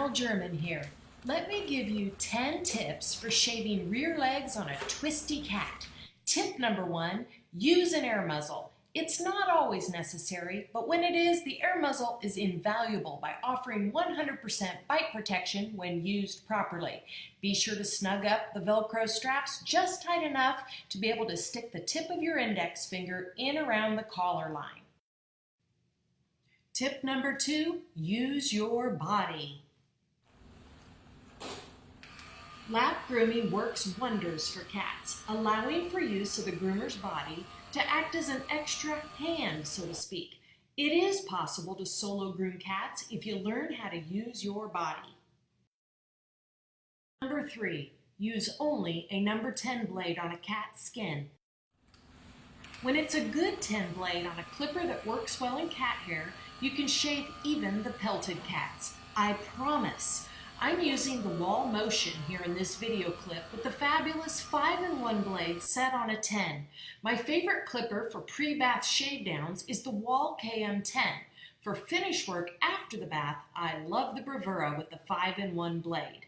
Danelle German here. Let me give you 10 tips for shaving rear legs on a twisty cat. Tip number 1, use an air muzzle. It's not always necessary, but when it is, the air muzzle is invaluable by offering 100% bite protection when used properly. Be sure to snug up the Velcro straps just tight enough to be able to stick the tip of your index finger in around the collar line. Tip number 2, use your body. Lap grooming works wonders for cats, allowing for use of the groomer's body to act as an extra hand, so to speak. It is possible to solo groom cats if you learn how to use your body. Number 3, use only a number 10 blade on a cat's skin. When it's a good 10 blade on a clipper that works well in cat hair, you can shave even the pelted cats. I promise. I'm using the Wahl motion here in this video clip with the fabulous 5-in-1 blade set on a 10. My favorite clipper for pre-bath shave downs is the Wahl KM10. For finish work after the bath, I love the Bravura with the 5-in-1 blade.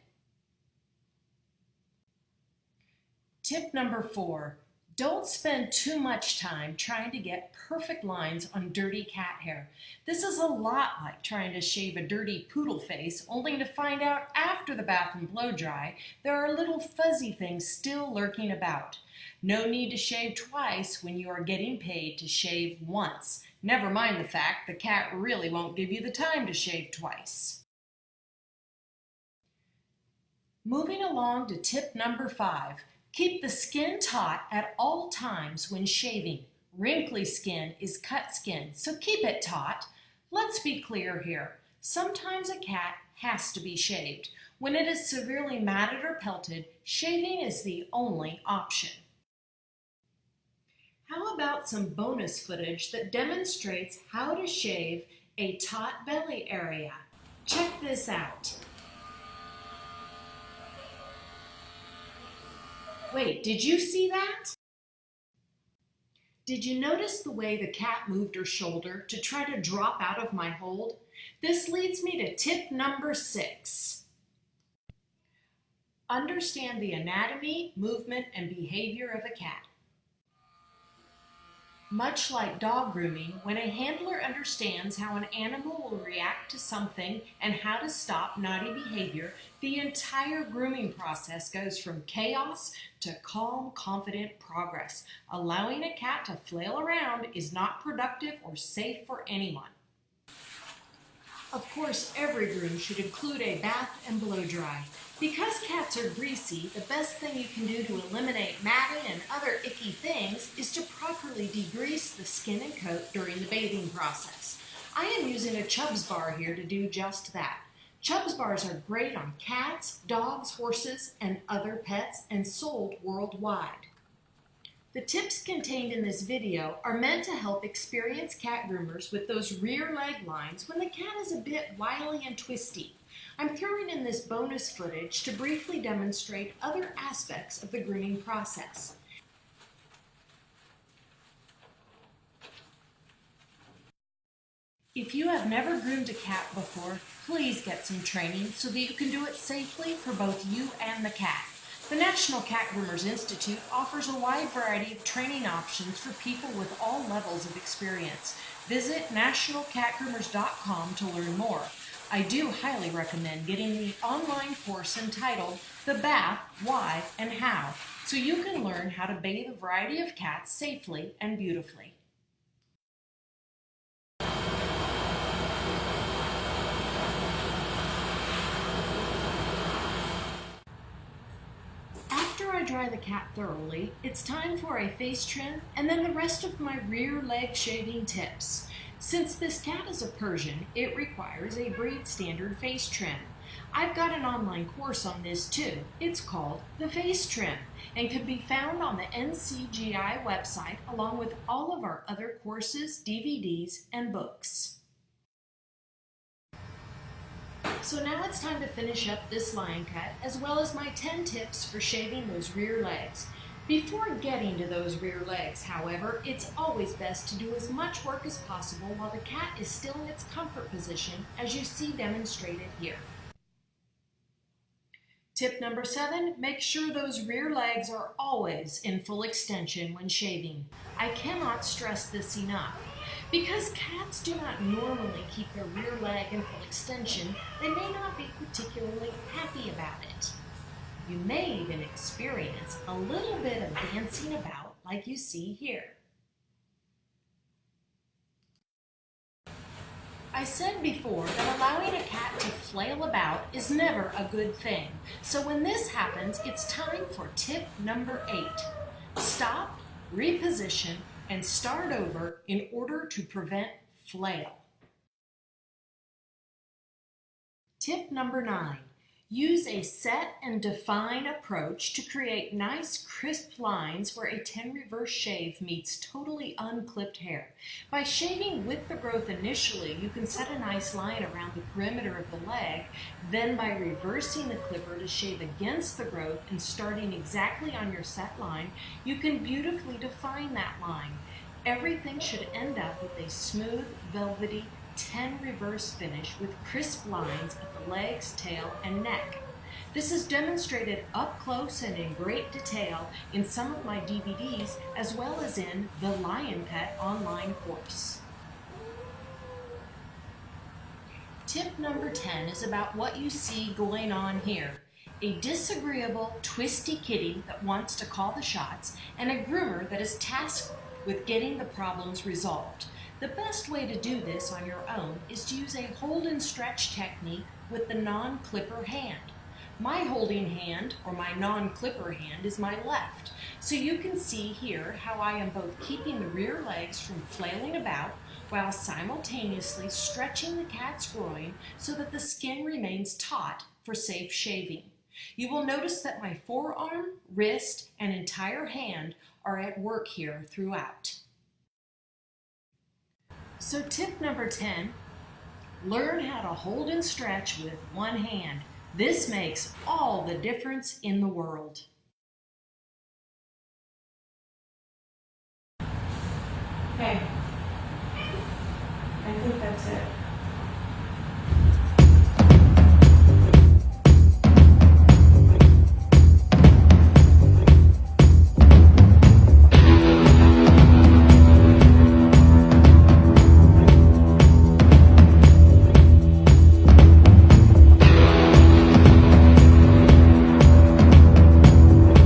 Tip number 4. Don't spend too much time trying to get perfect lines on dirty cat hair. This is a lot like trying to shave a dirty poodle face, only to find out after the bath and blow dry there are little fuzzy things still lurking about. No need to shave twice when you are getting paid to shave once. Never mind the fact the cat really won't give you the time to shave twice. Moving along to tip number 5. Keep the skin taut at all times when shaving. Wrinkly skin is cut skin, so keep it taut. Let's be clear here. Sometimes a cat has to be shaved. When it is severely matted or pelted, shaving is the only option. How about some bonus footage that demonstrates how to shave a taut belly area? Check this out. Wait, did you see that? Did you notice the way the cat moved her shoulder to try to drop out of my hold? This leads me to tip number 6. Understand the anatomy, movement, and behavior of a cat. Much like dog grooming, when a handler understands how an animal will react to something and how to stop naughty behavior, the entire grooming process goes from chaos to calm, confident progress. Allowing a cat to flail around is not productive or safe for anyone. Of course, every groom should include a bath and blow dry. Because cats are greasy, the best thing you can do to eliminate matting and other icky things is to properly degrease the skin and coat during the bathing process. I am using a Chubb's bar here to do just that. Chubb's bars are great on cats, dogs, horses, and other pets and sold worldwide. The tips contained in this video are meant to help experienced cat groomers with those rear leg lines when the cat is a bit wily and twisty. I'm throwing in this bonus footage to briefly demonstrate other aspects of the grooming process. If you have never groomed a cat before, please get some training so that you can do it safely for both you and the cat. The National Cat Groomers Institute offers a wide variety of training options for people with all levels of experience. Visit nationalcatgroomers.com to learn more. I do highly recommend getting the online course entitled The Bath, Why, and How, so you can learn how to bathe a variety of cats safely and beautifully. After I dry the cat thoroughly, it's time for a face trim and then the rest of my rear leg shaving tips. Since this cat is a Persian, it requires a breed standard face trim. I've got an online course on this too. It's called The Face Trim and can be found on the NCGI website along with all of our other courses, DVDs, and books. So now it's time to finish up this line cut as well as my 10 tips for shaving those rear legs. Before getting to those rear legs, however, it's always best to do as much work as possible while the cat is still in its comfort position as you see demonstrated here. Tip number 7, make sure those rear legs are always in full extension when shaving. I cannot stress this enough. Because cats do not normally keep their rear leg in full extension, they may not be particularly happy about it. You may even experience a little bit of dancing about like you see here. I said before that allowing a cat to flail about is never a good thing. So when this happens, it's time for tip number 8. Stop, reposition, and start over in order to prevent flail. Tip number 9. Use a set and define approach to create nice crisp lines where a 10 reverse shave meets totally unclipped hair. By shaving with the growth initially, you can set a nice line around the perimeter of the leg. Then by reversing the clipper to shave against the growth and starting exactly on your set line, you can beautifully define that line. Everything should end up with a smooth, velvety, 10 reverse finish with crisp lines at the legs, tail, and neck. This is demonstrated up close and in great detail in some of my DVDs as well as in the Lion Pet online course. Tip number 10 is about what you see going on here. A disagreeable, twisty kitty that wants to call the shots and a groomer that is tasked with getting the problems resolved. The best way to do this on your own is to use a hold and stretch technique with the non-clipper hand. My holding hand, or my non-clipper hand, is my left. So you can see here how I am both keeping the rear legs from flailing about while simultaneously stretching the cat's groin so that the skin remains taut for safe shaving. You will notice that my forearm, wrist, and entire hand are at work here throughout. So tip number 10, learn how to hold and stretch with one hand. This makes all the difference in the world. Okay, I think that's it.